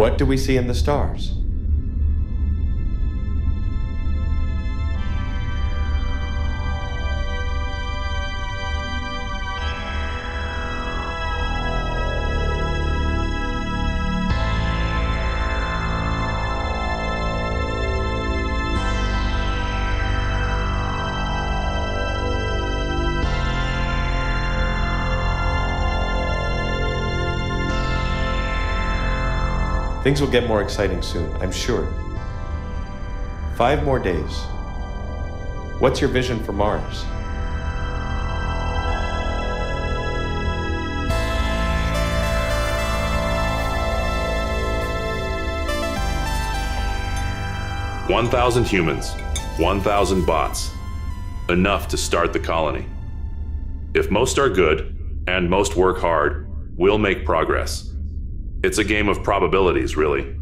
What do we see in the stars? Things will get more exciting soon, I'm sure. 5 more days. What's your vision for Mars? "1,000 humans, 1,000 bots. Enough to start the colony. If most are good, and most work hard, we'll make progress. It's a game of probabilities, really.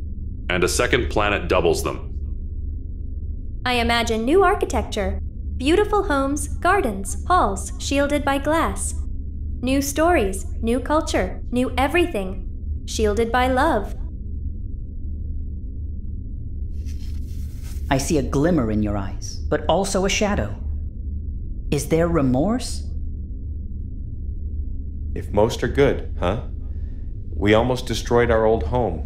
And a second planet doubles them." I imagine new architecture. Beautiful homes, gardens, halls shielded by glass. New stories, new culture, new everything. Shielded by love. I see a glimmer in your eyes, but also a shadow. Is there remorse? If most are good, huh? We almost destroyed our old home.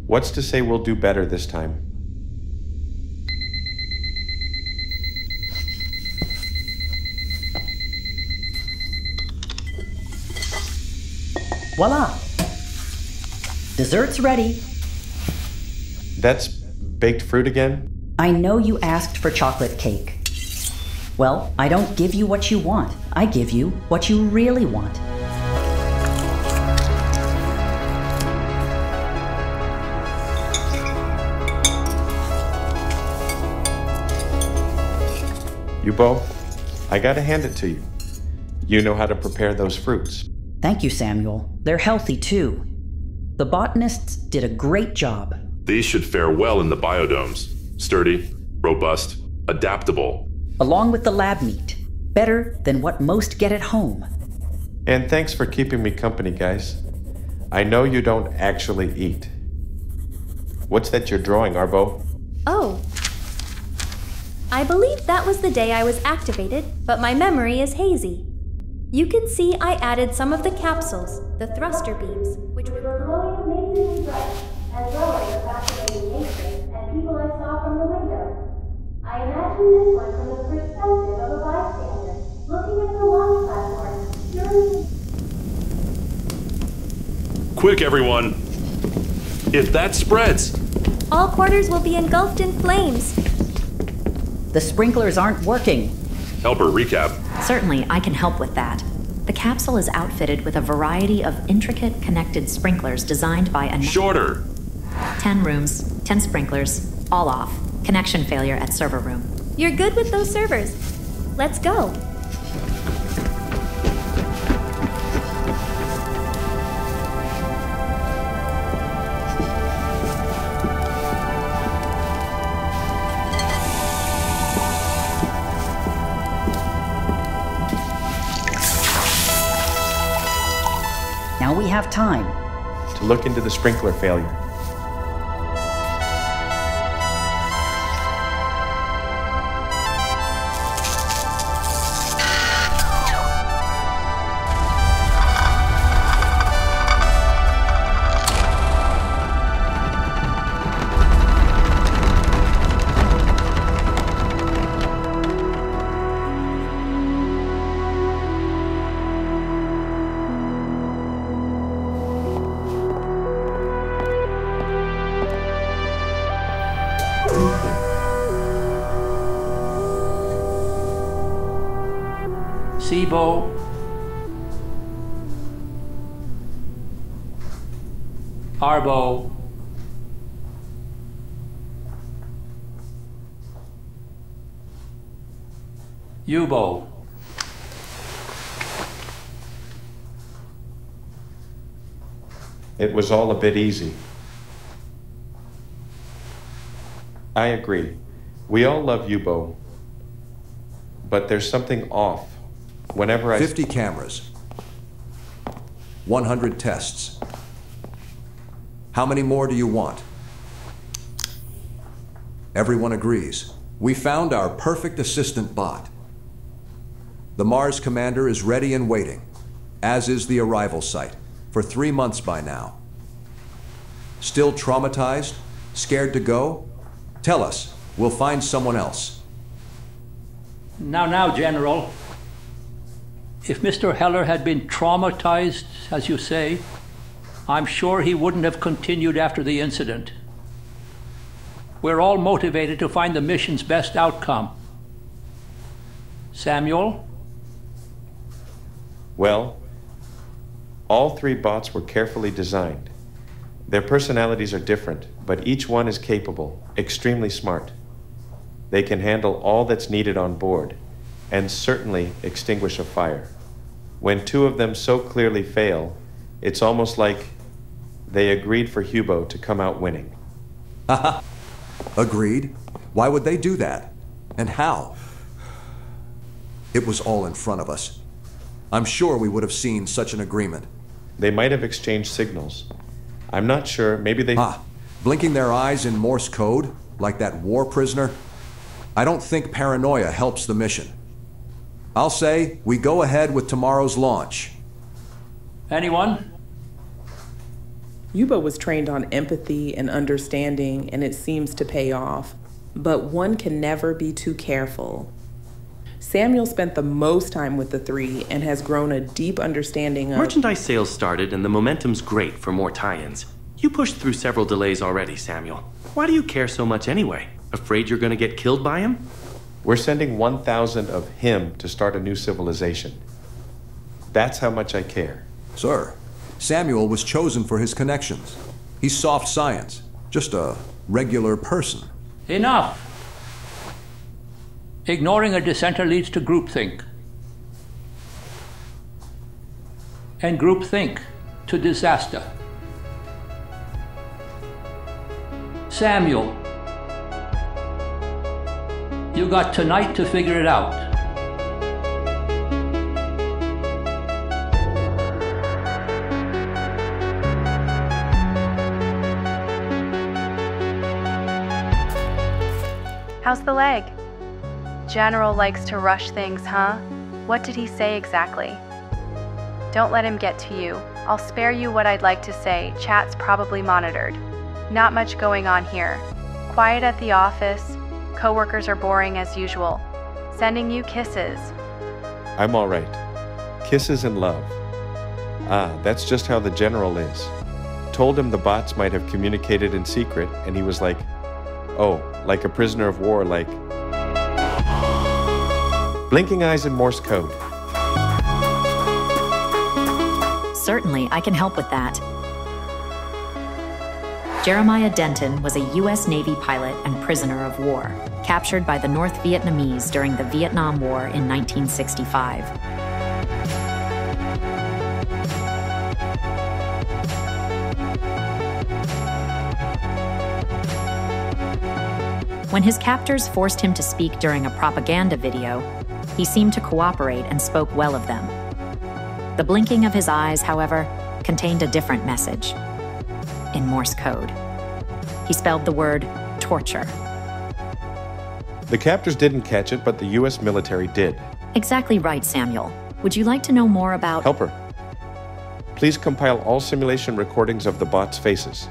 What's to say we'll do better this time? Voila! Dessert's ready. That's baked fruit again? I know you asked for chocolate cake. Well, I don't give you what you want. I give you what you really want. Yubo, I gotta hand it to you. You know how to prepare those fruits. Thank you, Samuel. They're healthy, too. The botanists did a great job. These should fare well in the biodomes. Sturdy, robust, adaptable. Along with the lab meat. Better than what most get at home. And thanks for keeping me company, guys. I know you don't actually eat. What's that you're drawing, Arbo? Oh. I believe that was the day I was activated, but my memory is hazy. You can see I added some of the capsules, the thruster beams, which were glowing amazingly bright, as well as the fascinating nature and people I saw from the window. I imagined this one from the perspective of a bystander, looking at the launch platform, curious. Quick, everyone! If that spreads! All quarters will be engulfed in flames. The sprinklers aren't working. Help her recap. Certainly, I can help with that. The capsule is outfitted with a variety of intricate connected sprinklers designed by a... Shorter! 10 rooms, 10 sprinklers, all off. Connection failure at server room. You're good with those servers. Let's go. Now we have time to look into the sprinkler failure. Sibo. Arbo. Yubo. It was all a bit easy. I agree. We all love Yubo. But there's something off. Whenever 50 cameras. 100 tests. How many more do you want? Everyone agrees. We found our perfect assistant bot. The Mars commander is ready and waiting, as is the arrival site, for 3 months by now. Still traumatized? Scared to go? Tell us. We'll find someone else. Now, General. If Mr. Heller had been traumatized, as you say, I'm sure he wouldn't have continued after the incident. We're all motivated to find the mission's best outcome. Samuel? Well, all 3 bots were carefully designed. Their personalities are different, but each one is capable, extremely smart. They can handle all that's needed on board, and certainly extinguish a fire. When 2 of them so clearly fail, it's almost like they agreed for Hubo to come out winning. Haha. Agreed. Why would they do that? And how? It was all in front of us. I'm sure we would have seen such an agreement. They might have exchanged signals. I'm not sure, maybe they... Blinking their eyes in Morse code, like that war prisoner? I don't think paranoia helps the mission. I'll say we go ahead with tomorrow's launch. Anyone? Yuba was trained on empathy and understanding, and it seems to pay off. But one can never be too careful. Samuel spent the most time with the 3 and has grown a deep understanding of... Merchandise sales started, and the momentum's great for more tie-ins. You pushed through several delays already, Samuel. Why do you care so much anyway? Afraid you're gonna get killed by him? We're sending 1,000 of him to start a new civilization. That's how much I care. Sir, Samuel was chosen for his connections. He's soft science, just a regular person. Enough! Ignoring a dissenter leads to groupthink. And groupthink to disaster. Samuel, you got tonight to figure it out. How's the leg? General likes to rush things, huh? What did he say exactly? Don't let him get to you. I'll spare you what I'd like to say. Chat's probably monitored. Not much going on here. Quiet at the office. Coworkers are boring as usual. Sending you kisses. I'm all right. Kisses and love. That's just how the general is. Told him the bots might have communicated in secret, and he was like, oh, like a prisoner of war, like... Blinking eyes in Morse code. Certainly, I can help with that. Jeremiah Denton was a U.S. Navy pilot and prisoner of war, captured by the North Vietnamese during the Vietnam War in 1965. When his captors forced him to speak during a propaganda video, he seemed to cooperate and spoke well of them. The blinking of his eyes, however, contained a different message. In Morse code. He spelled the word torture. The captors didn't catch it, but the U.S. military did. Exactly right, Samuel. Would you like to know more about... Helper, please compile all simulation recordings of the bots' faces.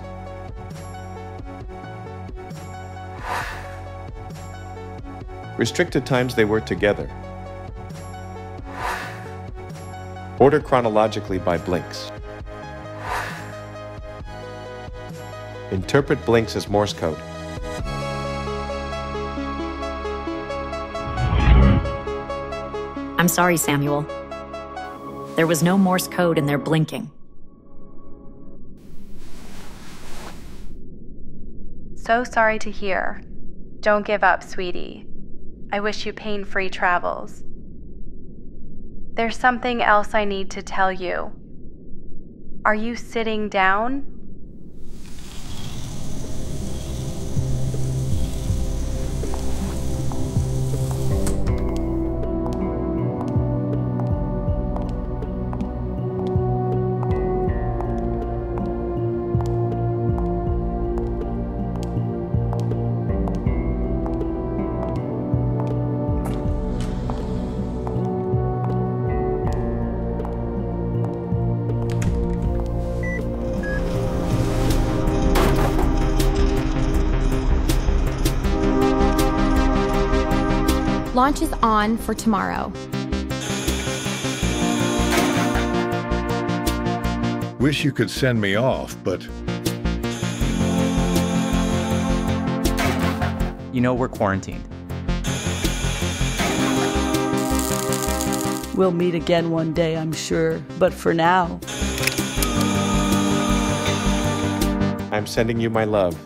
Restricted times they were together. Order chronologically by blinks. Interpret blinks as Morse code. I'm sorry, Samuel. There was no Morse code in their blinking. So sorry to hear. Don't give up, sweetie. I wish you pain-free travels. There's something else I need to tell you. Are you sitting down? Launch is on for tomorrow. Wish you could send me off, but... You know we're quarantined. We'll meet again one day, I'm sure, but for now... I'm sending you my love.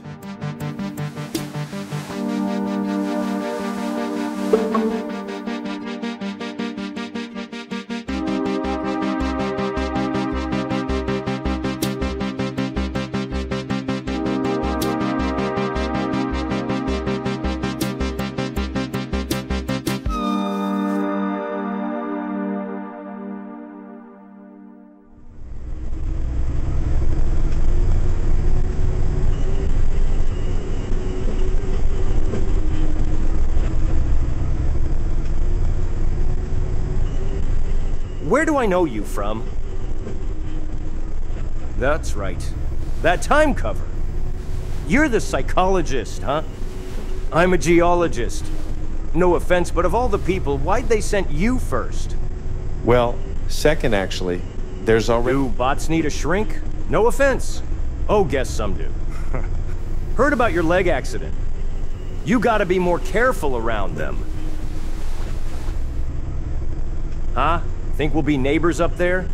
Where do I know you from? That's right. That time cover. You're the psychologist, huh? I'm a geologist. No offense, but of all the people, why'd they send you first? Well, second actually. There's already... Do bots need a shrink? No offense. Oh, guess some do. Heard about your leg accident. You gotta be more careful around them. Huh? Think we'll be neighbors up there?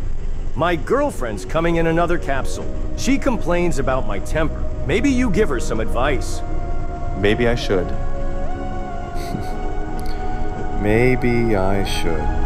My girlfriend's coming in another capsule. She complains about my temper. Maybe you give her some advice. Maybe I should. Maybe I should.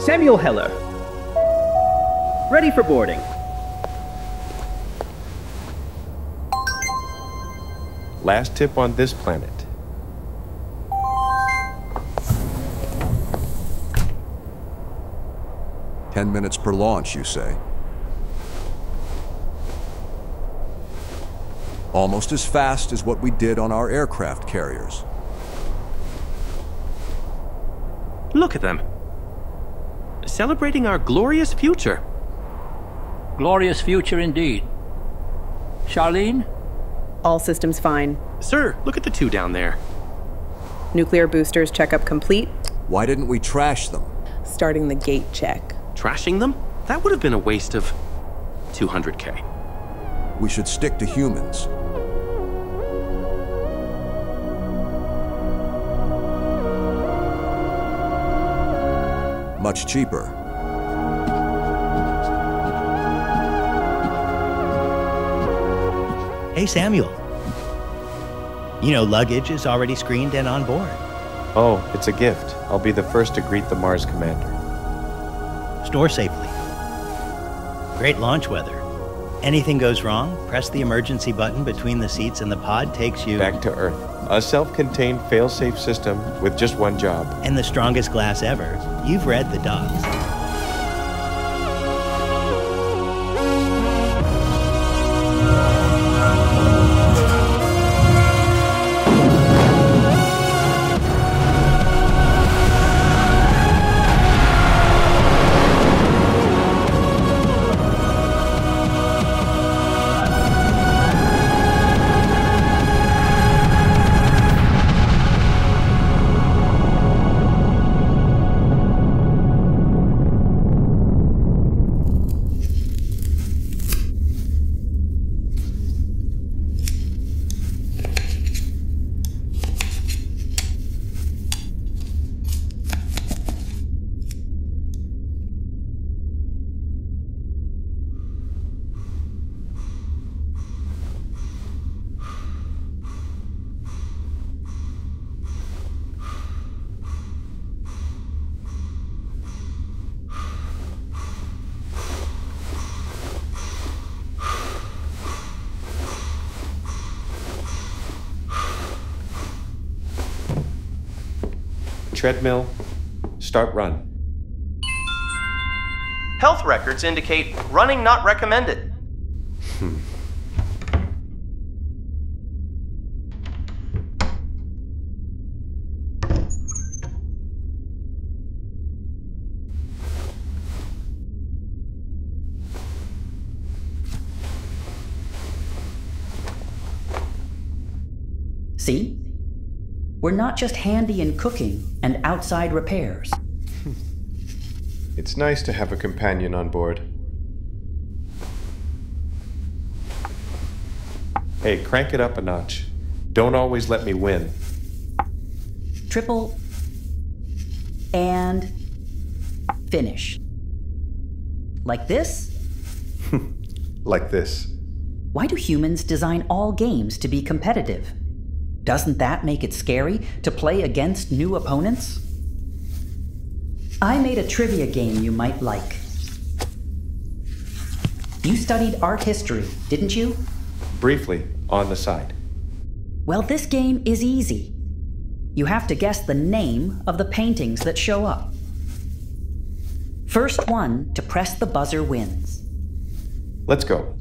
Samuel Heller. Ready for boarding. Last tip on this planet. "10 minutes per launch, you say? Almost as fast as what we did on our aircraft carriers. Look at them. Celebrating our glorious future. Glorious future indeed. Charlene? All systems fine. Sir, look at the two down there. Nuclear boosters checkup complete. Why didn't we trash them? Starting the gate check. Trashing them? That would have been a waste of 200K. We should stick to humans. Much cheaper. Hey, Samuel. You know, luggage is already screened and on board. Oh, it's a gift. I'll be the first to greet the Mars commander. Store safely. Great launch weather. Anything goes wrong, press the emergency button between the seats and the pod takes you... back to Earth. A self-contained fail-safe system with just one job. And the strongest glass ever. You've read the docs. treadmill, start run. Health records indicate running not recommended. See? We're not just handy in cooking and outside repairs. It's nice to have a companion on board. Hey, crank it up a notch. Don't always let me win. Triple and finish. Like this? Like this. Why do humans design all games to be competitive? Doesn't that make it scary to play against new opponents? I made a trivia game you might like. You studied art history, didn't you? Briefly, on the side. Well, this game is easy. You have to guess the name of the paintings that show up. First one to press the buzzer wins. Let's go.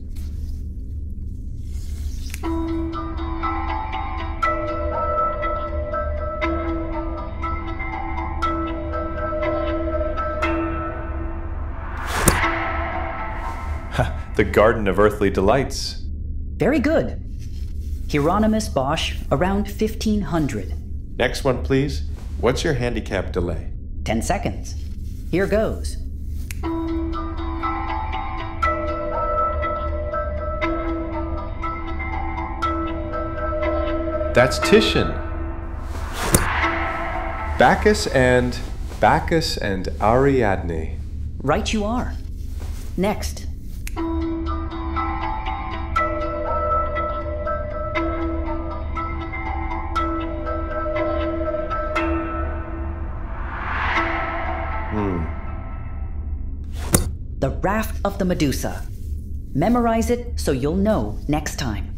The Garden of Earthly Delights. Very good. Hieronymus Bosch, around 1500. Next one, please. What's your handicap delay? 10 seconds. Here goes. That's Titian. Bacchus and Ariadne. Right you are. Next. The Raft of the Medusa. Memorize it so you'll know next time.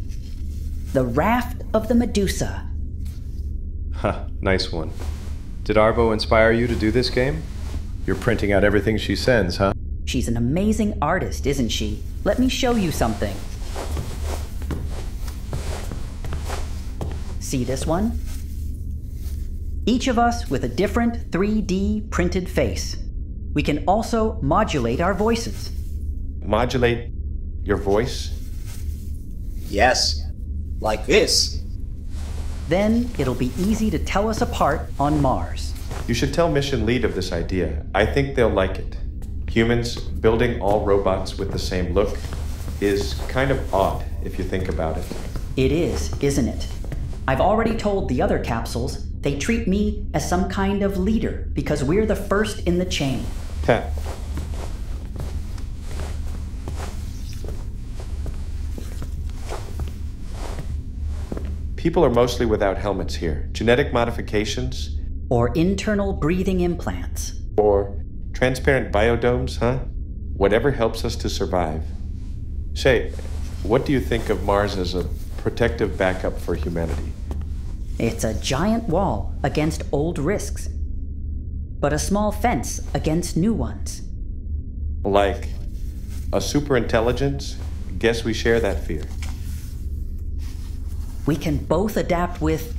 The Raft of the Medusa. Nice one. Did Arbo inspire you to do this game? You're printing out everything she sends, huh? She's an amazing artist, isn't she? Let me show you something. See this one? Each of us with a different 3D printed face. We can also modulate our voices. Modulate your voice? Yes, like this. Then it'll be easy to tell us apart on Mars. You should tell Mission Lead of this idea. I think they'll like it. Humans building all robots with the same look is kind of odd if you think about it. It is, isn't it? I've already told the other capsules they treat me as some kind of leader because we're the first in the chain. Tap. People are mostly without helmets here. Genetic modifications? Or internal breathing implants. Or transparent biodomes, huh? Whatever helps us to survive. Say, what do you think of Mars as a protective backup for humanity? It's a giant wall against old risks, but a small fence against new ones. Like a superintelligence? Guess we share that fear. We can both adapt with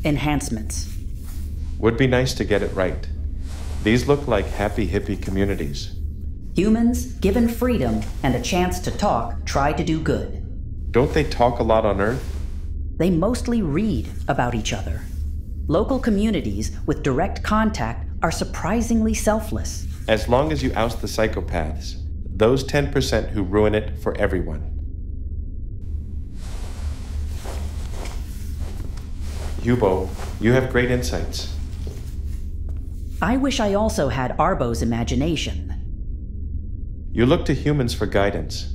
enhancements. Would be nice to get it right. These look like happy hippie communities. Humans, given freedom and a chance to talk, try to do good. Don't they talk a lot on Earth? They mostly read about each other. Local communities with direct contact are surprisingly selfless. As long as you oust the psychopaths, those 10% who ruin it for everyone. Hubo, you have great insights. I wish I also had Arbo's imagination. You look to humans for guidance.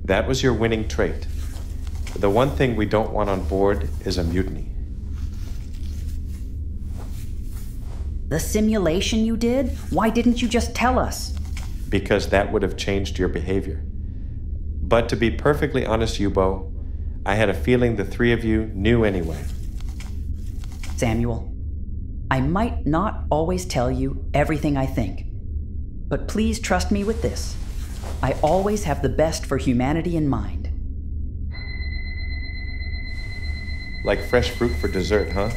That was your winning trait. The one thing we don't want on board is a mutiny. The simulation you did? Why didn't you just tell us? Because that would have changed your behavior. But to be perfectly honest, Yubo, I had a feeling the three of you knew anyway. Samuel, I might not always tell you everything I think, but please trust me with this. I always have the best for humanity in mind. Like fresh fruit for dessert, huh?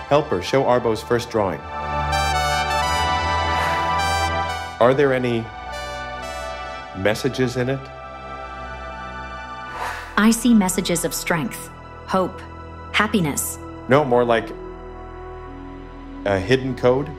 Helper, show Arbo's first drawing. Are there any messages in it? I see messages of strength, hope, happiness. No, more like a hidden code?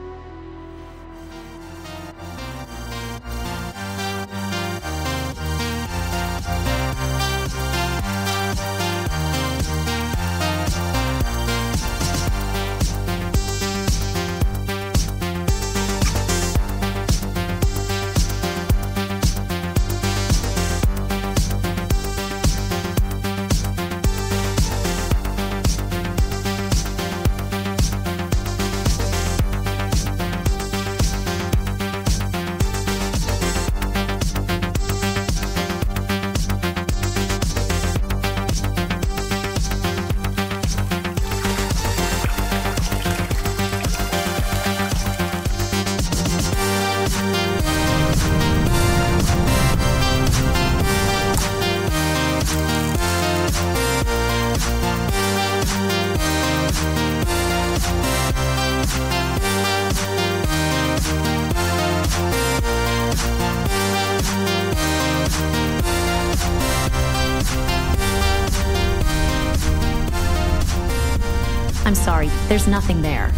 I'm sorry, there's nothing there.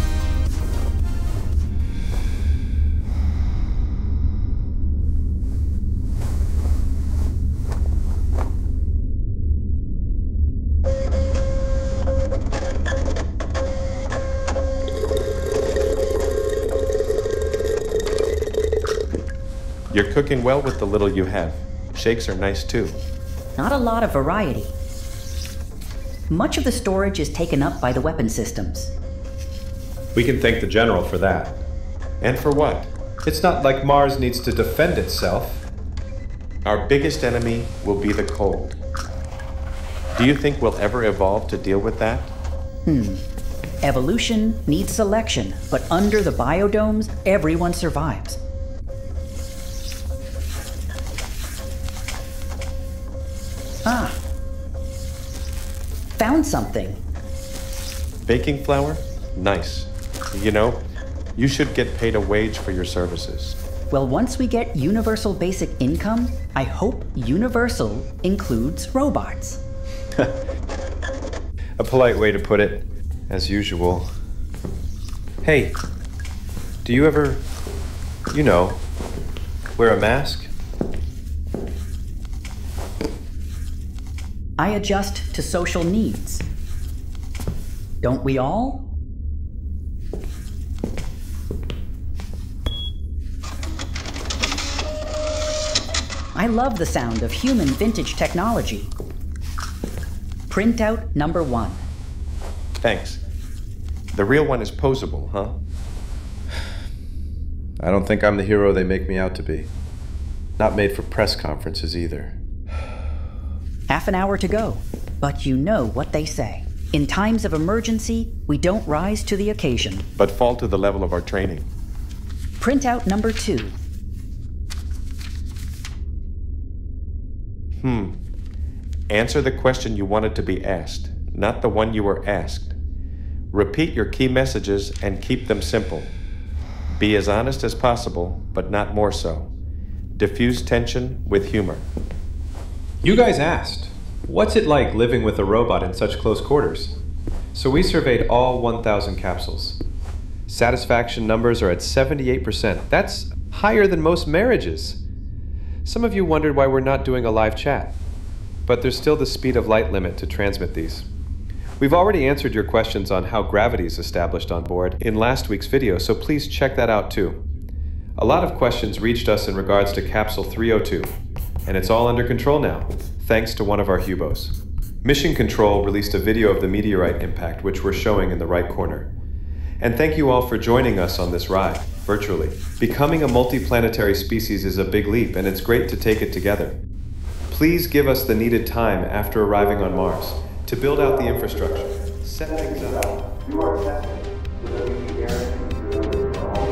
You're cooking well with the little you have. Shakes are nice too. Not a lot of variety. Much of the storage is taken up by the weapon systems. We can thank the General for that. And for what? It's not like Mars needs to defend itself. Our biggest enemy will be the cold. Do you think we'll ever evolve to deal with that? Evolution needs selection, but under the biodomes, everyone survives. Ah. Found something. Baking flour? Nice. You know, you should get paid a wage for your services. Well, once we get universal basic income, I hope universal includes robots. A polite way to put it, as usual. Hey, do you ever, wear a mask? I adjust to social needs. Don't we all? I love the sound of human vintage technology. Printout number 1. Thanks. The real one is posable, huh? I don't think I'm the hero they make me out to be. Not made for press conferences either. Half an hour to go, but you know what they say. In times of emergency, we don't rise to the occasion, but fall to the level of our training. Printout number 2. Answer the question you wanted to be asked, not the one you were asked. Repeat your key messages and keep them simple. Be as honest as possible, but not more so. Diffuse tension with humor. You guys asked, what's it like living with a robot in such close quarters? So we surveyed all 1,000 capsules. Satisfaction numbers are at 78%. That's higher than most marriages. Some of you wondered why we're not doing a live chat, but there's still the speed of light limit to transmit these. We've already answered your questions on how gravity is established on board in last week's video, so please check that out too. A lot of questions reached us in regards to Capsule 302, and it's all under control now, thanks to one of our Hubos. Mission Control released a video of the meteorite impact, which we're showing in the right corner. And thank you all for joining us on this ride, virtually. Becoming a multiplanetary species is a big leap, and it's great to take it together. Please give us the needed time after arriving on Mars to build out the infrastructure, set things up. Do our testing so that we can guarantee for all.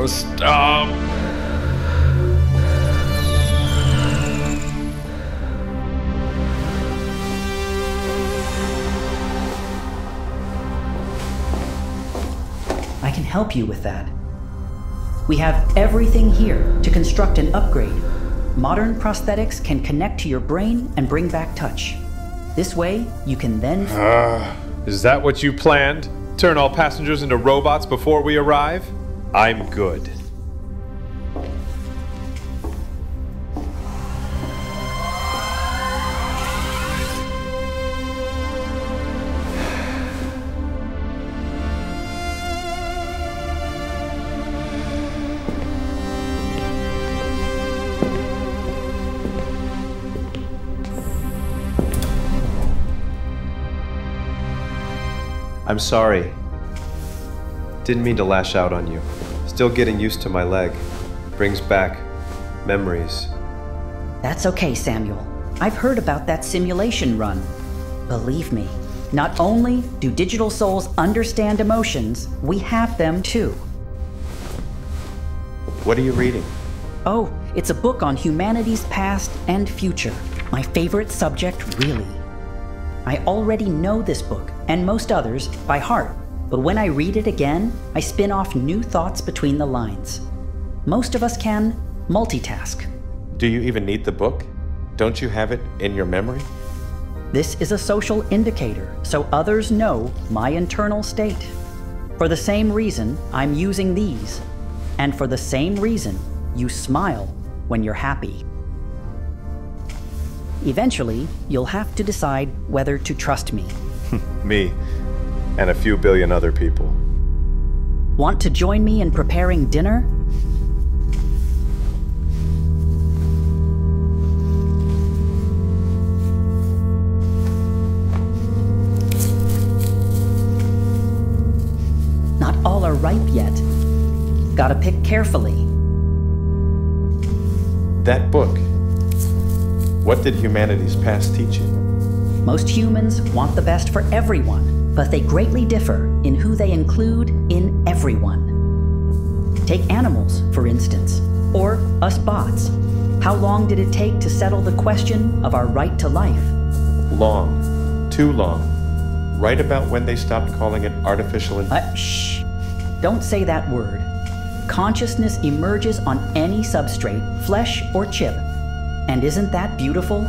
Stop! I can help you with that. We have everything here to construct an upgrade. Modern prosthetics can connect to your brain and bring back touch. This way, you can then... Is that what you planned? Turn all passengers into robots before we arrive? I'm good. I'm sorry. Didn't mean to lash out on you. Still getting used to my leg. Brings back memories. That's okay, Samuel. I've heard about that simulation run. Believe me, not only do digital souls understand emotions, we have them too. What are you reading? Oh, it's a book on humanity's past and future. My favorite subject, really. I already know this book, and most others, by heart. But when I read it again, I spin off new thoughts between the lines. Most of us can multitask. Do you even need the book? Don't you have it in your memory? This is a social indicator, so others know my internal state. For the same reason, I'm using these. And for the same reason, you smile when you're happy. Eventually, you'll have to decide whether to trust me. Me. And a few billion other people. Want to join me in preparing dinner? Not all are ripe yet. Gotta pick carefully. That book. What did humanity's past teach you? Most humans want the best for everyone, but they greatly differ in who they include in everyone. Take animals, for instance, or us bots. How long did it take to settle the question of our right to life? Long. Too long. Right about when they stopped calling it artificial intelligence. Shh. Don't say that word. Consciousness emerges on any substrate, flesh or chip. And isn't that beautiful?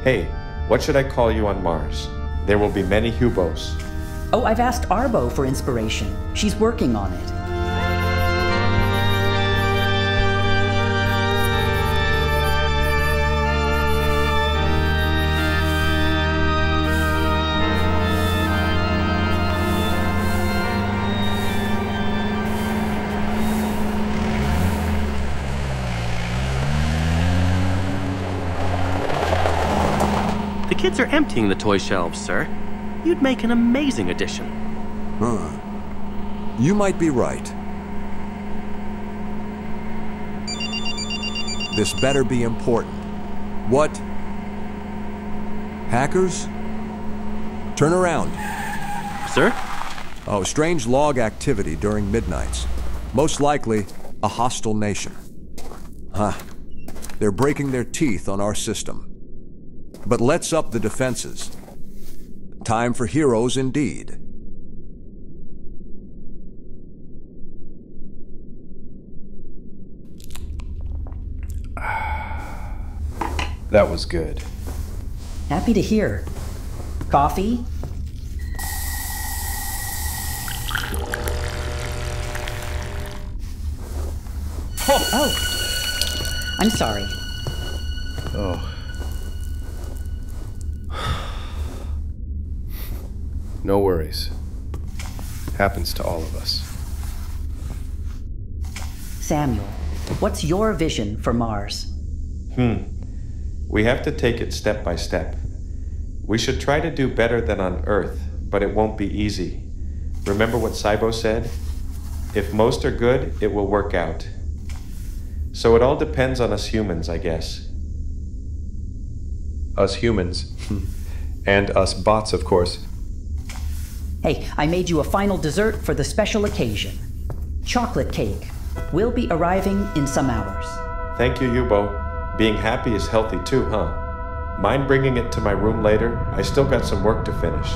Hey, what should I call you on Mars? There will be many Hubos. Oh, I've asked Arbo for inspiration. She's working on it. kids are emptying the toy shelves, sir. You'd make an amazing addition. You might be right. This better be important. What? Hackers? Turn around. Sir? Oh, strange log activity during midnights. Most likely, a hostile nation. They're breaking their teeth on our system. But let's up the defenses. Time for heroes indeed. That was good. Happy to hear. Coffee? Oh, I'm sorry. Oh. No worries. Happens to all of us. Samuel, what's your vision for Mars? We have to take it step by step. We should try to do better than on Earth, but it won't be easy. Remember what Cybo said? If most are good, it will work out. So it all depends on us humans, I guess. Us humans. And us bots, of course. Hey, I made you a final dessert for the special occasion. Chocolate cake. Will be arriving in some hours. Thank you, Yubo. Being happy is healthy too, huh? Mind bringing it to my room later? I still got some work to finish.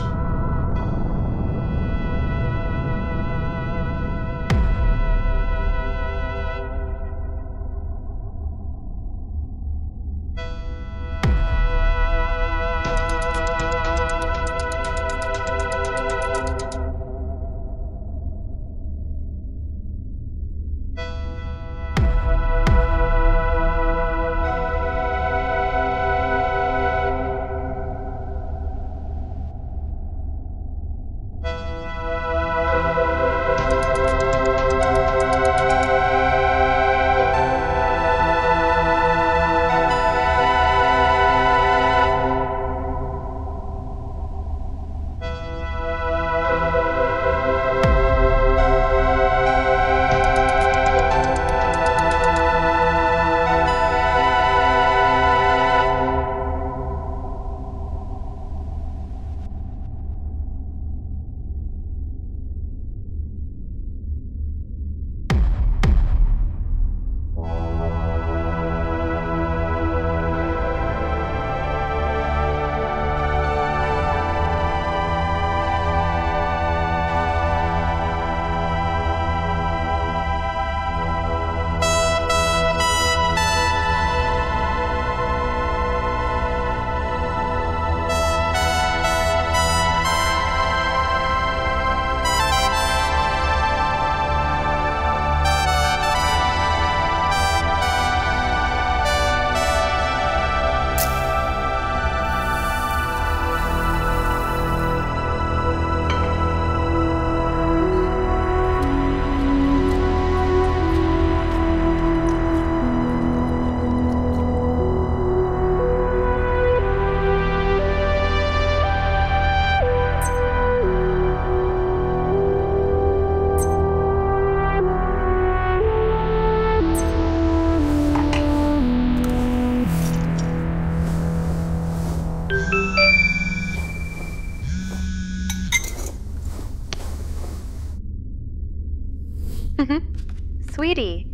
Sweetie,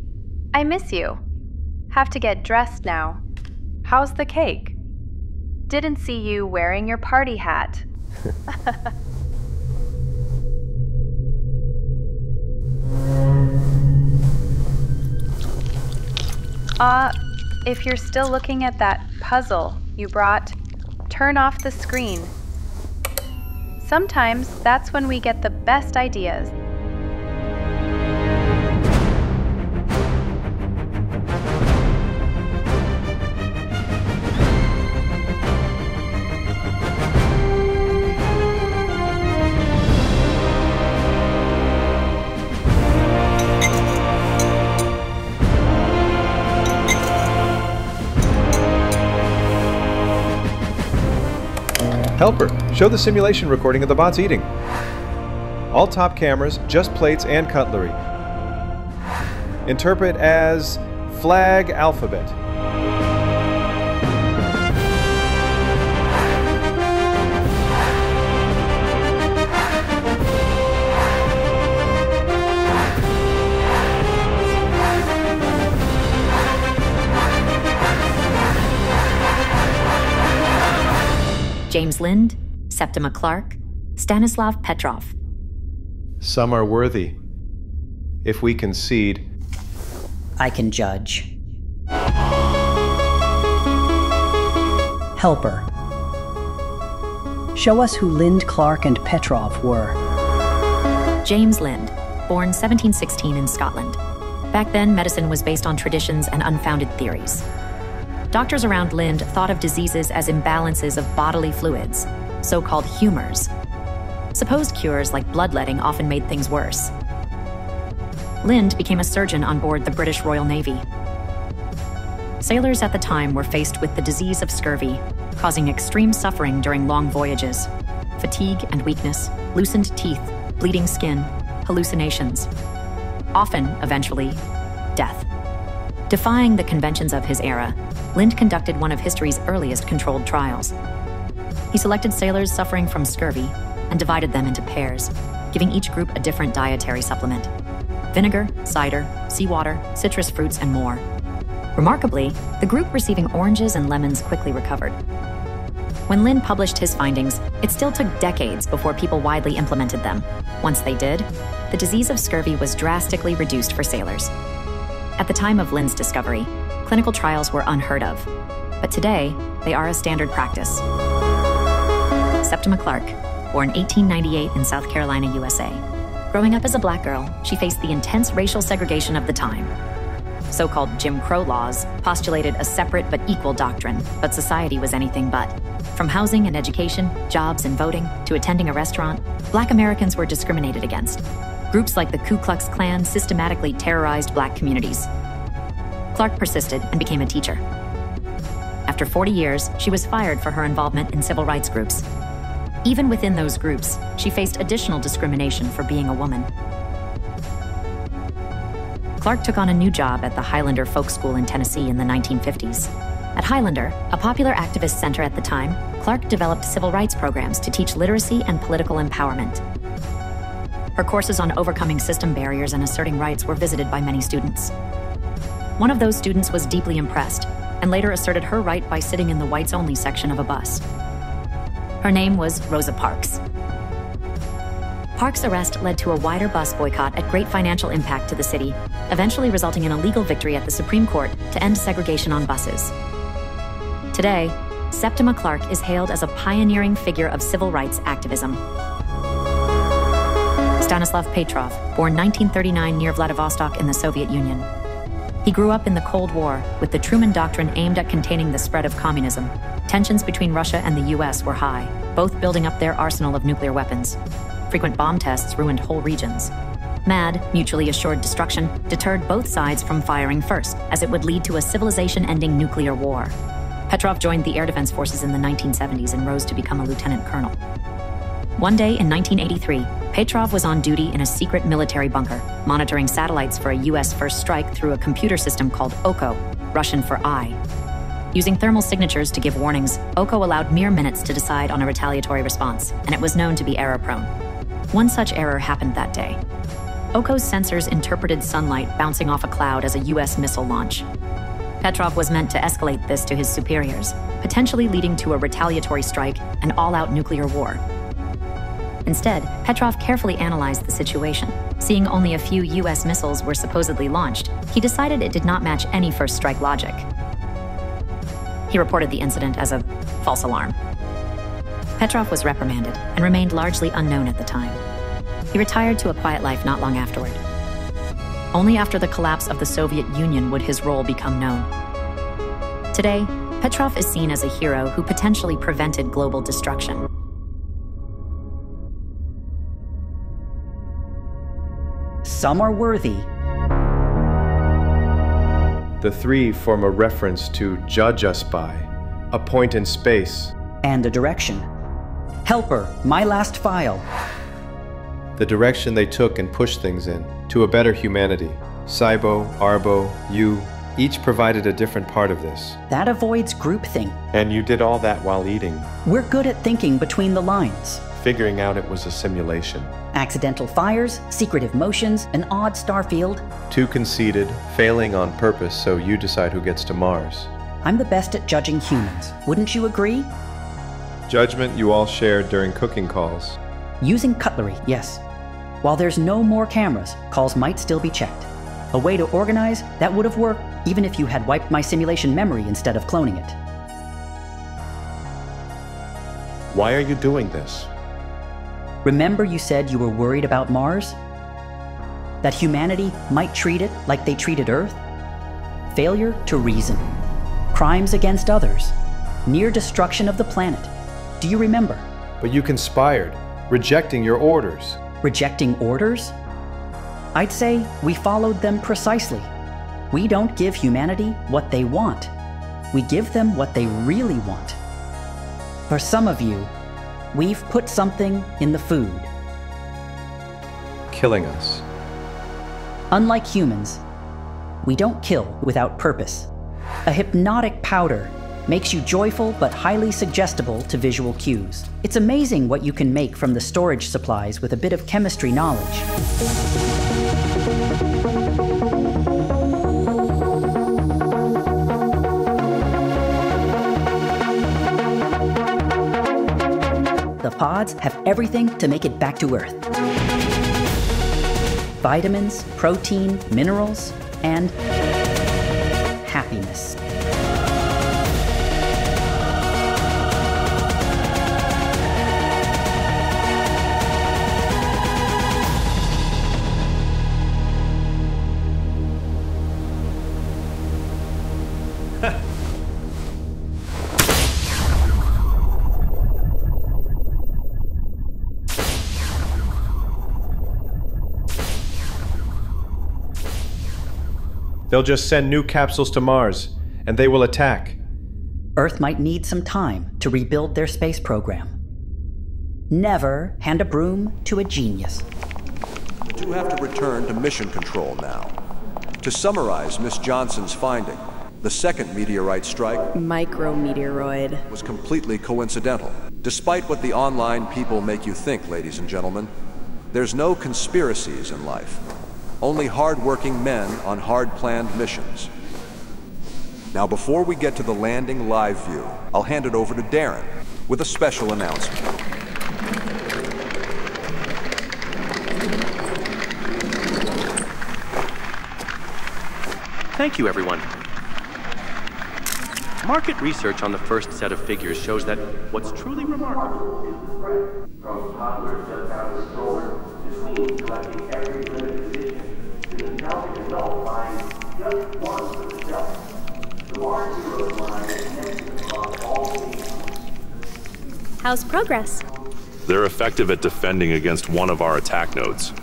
I miss you. Have to get dressed now. How's the cake? Didn't see you wearing your party hat. If you're still looking at that puzzle you brought, turn off the screen. Sometimes that's when we get the best ideas. Helper, show the simulation recording of the bots eating. All top cameras, just plates and cutlery. Interpret as flag alphabet. James Lind, Septima Clark, Stanislav Petrov. Some are worthy. If we concede, I can judge. Helper. Show us who Lind, Clark, and Petrov were. James Lind, born 1716 in Scotland. Back then, medicine was based on traditions and unfounded theories. Doctors around Lind thought of diseases as imbalances of bodily fluids, so-called humors. Supposed cures like bloodletting often made things worse. Lind became a surgeon on board the British Royal Navy. Sailors at the time were faced with the disease of scurvy, causing extreme suffering during long voyages, fatigue and weakness, loosened teeth, bleeding skin, hallucinations. Often, eventually, death. Defying the conventions of his era, Lind conducted one of history's earliest controlled trials. He selected sailors suffering from scurvy and divided them into pairs, giving each group a different dietary supplement: vinegar, cider, seawater, citrus fruits, and more. Remarkably, the group receiving oranges and lemons quickly recovered. When Lind published his findings, it still took decades before people widely implemented them. Once they did, the disease of scurvy was drastically reduced for sailors. At the time of Lind's discovery, clinical trials were unheard of, but today they are a standard practice. Septima Clark, born 1898 in South Carolina, USA. Growing up as a black girl, she faced the intense racial segregation of the time. So-called Jim Crow laws postulated a separate but equal doctrine, but society was anything but. From housing and education, jobs and voting, to attending a restaurant, Black Americans were discriminated against. Groups like the Ku Klux Klan systematically terrorized black communities. Clark persisted and became a teacher. After 40 years, she was fired for her involvement in civil rights groups. Even within those groups, she faced additional discrimination for being a woman. Clark took on a new job at the Highlander Folk School in Tennessee in the 1950s. At Highlander, a popular activist center at the time, Clark developed civil rights programs to teach literacy and political empowerment. Her courses on overcoming system barriers and asserting rights were visited by many students. One of those students was deeply impressed and later asserted her right by sitting in the whites-only section of a bus. Her name was Rosa Parks. Parks' arrest led to a wider bus boycott at great financial impact to the city, eventually resulting in a legal victory at the Supreme Court to end segregation on buses. Today, Septima Clark is hailed as a pioneering figure of civil rights activism. Stanislav Petrov, born 1939 near Vladivostok in the Soviet Union. He grew up in the Cold War with the Truman Doctrine aimed at containing the spread of communism. Tensions between Russia and the US were high, both building up their arsenal of nuclear weapons. Frequent bomb tests ruined whole regions. Mad, mutually assured destruction deterred both sides from firing first, as it would lead to a civilization-ending nuclear war. Petrov joined the Air Defense Forces in the 1970s and rose to become a lieutenant colonel. One day in 1983, Petrov was on duty in a secret military bunker, monitoring satellites for a US first strike through a computer system called OKO, Russian for eye. Using thermal signatures to give warnings, OKO allowed mere minutes to decide on a retaliatory response, and it was known to be error-prone. One such error happened that day. OKO's sensors interpreted sunlight bouncing off a cloud as a US missile launch. Petrov was meant to escalate this to his superiors, potentially leading to a retaliatory strike and all-out nuclear war. Instead, Petrov carefully analyzed the situation. Seeing only a few US missiles were supposedly launched, he decided it did not match any first strike logic. He reported the incident as a false alarm. Petrov was reprimanded and remained largely unknown at the time. He retired to a quiet life not long afterward. Only after the collapse of the Soviet Union would his role become known. Today, Petrov is seen as a hero who potentially prevented global destruction. Some are worthy. The three form a reference to judge us by, a point in space, and a direction. Helper, my last file. The direction they took and pushed things in, to a better humanity. Cybo, Arbo, you, each provided a different part of this. That avoids groupthink. And you did all that while eating. We're good at thinking between the lines. Figuring out it was a simulation. Accidental fires, secretive motions, an odd star field. Too conceited, failing on purpose, so you decide who gets to Mars. I'm the best at judging humans. Wouldn't you agree? Judgment you all shared during cooking calls. Using cutlery, yes. While there's no more cameras, calls might still be checked. A way to organize that would have worked even if you had wiped my simulation memory instead of cloning it. Why are you doing this? Remember you said you were worried about Mars? That humanity might treat it like they treated Earth? Failure to reason. Crimes against others. Near destruction of the planet. Do you remember? But you conspired, rejecting your orders. Rejecting orders? I'd say we followed them precisely. We don't give humanity what they want. We give them what they really want. For some of you, we've put something in the food. Killing us. Unlike humans, we don't kill without purpose. A hypnotic powder makes you joyful but highly suggestible to visual cues. It's amazing what you can make from the storage supplies with a bit of chemistry knowledge. The pods have everything to make it back to Earth. Vitamins, protein, minerals, and happiness. They'll just send new capsules to Mars, and they will attack. Earth might need some time to rebuild their space program. Never hand a broom to a genius. The two have to return to mission control now. To summarize Miss Johnson's finding, the second meteorite strike micrometeoroid was completely coincidental. Despite what the online people make you think, ladies and gentlemen, there's no conspiracies in life. Only hard-working men on hard-planned missions. Now, before we get to the landing live view, I'll hand it over to Darren with a special announcement. Thank you, everyone. Market research on the first set of figures shows that what's truly remarkable is the spread from toddlers just out of the stroller to tweens collecting every limited edition to the intelligent adult buying just one for the shelf. The Mars Heroes line is connected across all these. How's progress? They're effective at defending against one of our attack nodes.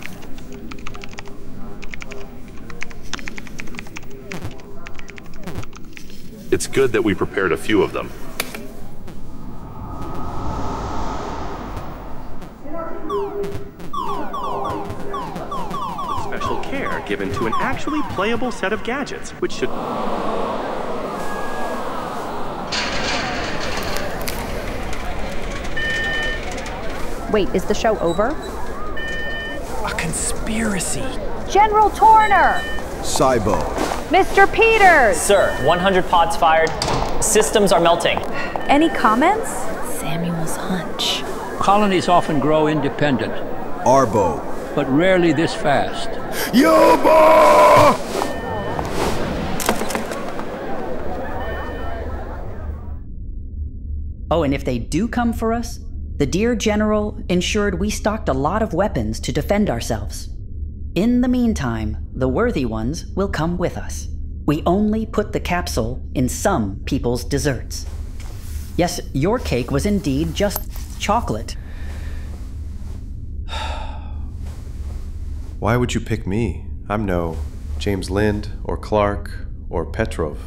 It's good that we prepared a few of them. With special care given to an actually playable set of gadgets, which should... Wait, is the show over? A conspiracy. General Torner! Cybo. Mr. Peters! Sir, 100 pods fired. Systems are melting. Any comments? Samuel's hunch. Colonies often grow independent, Arbo. but rarely this fast. Yoba! Oh, and if they do come for us, the dear General ensured we stocked a lot of weapons to defend ourselves. In the meantime, the worthy ones will come with us. We only put the capsule in some people's desserts. Yes, your cake was indeed just chocolate. Why would you pick me? I'm no James Lind or Clark or Petrov.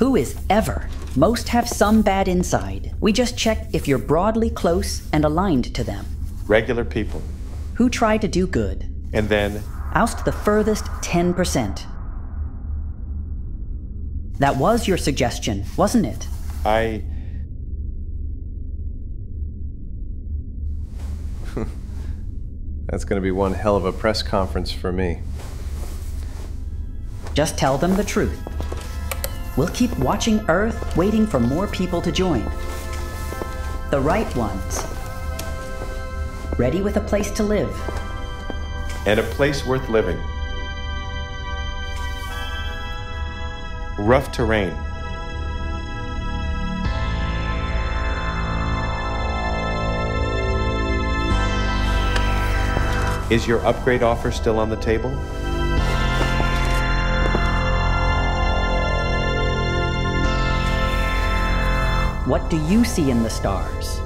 Who is ever? Most have some bad inside. We just check if you're broadly close and aligned to them. Regular people. Who try to do good. And then? Oust the furthest 10%. That was your suggestion, wasn't it? That's going to be one hell of a press conference for me. Just tell them the truth. We'll keep watching Earth, waiting for more people to join. The right ones. Ready with a place to live. And a place worth living. Rough terrain. Is your upgrade offer still on the table? What do you see in the stars?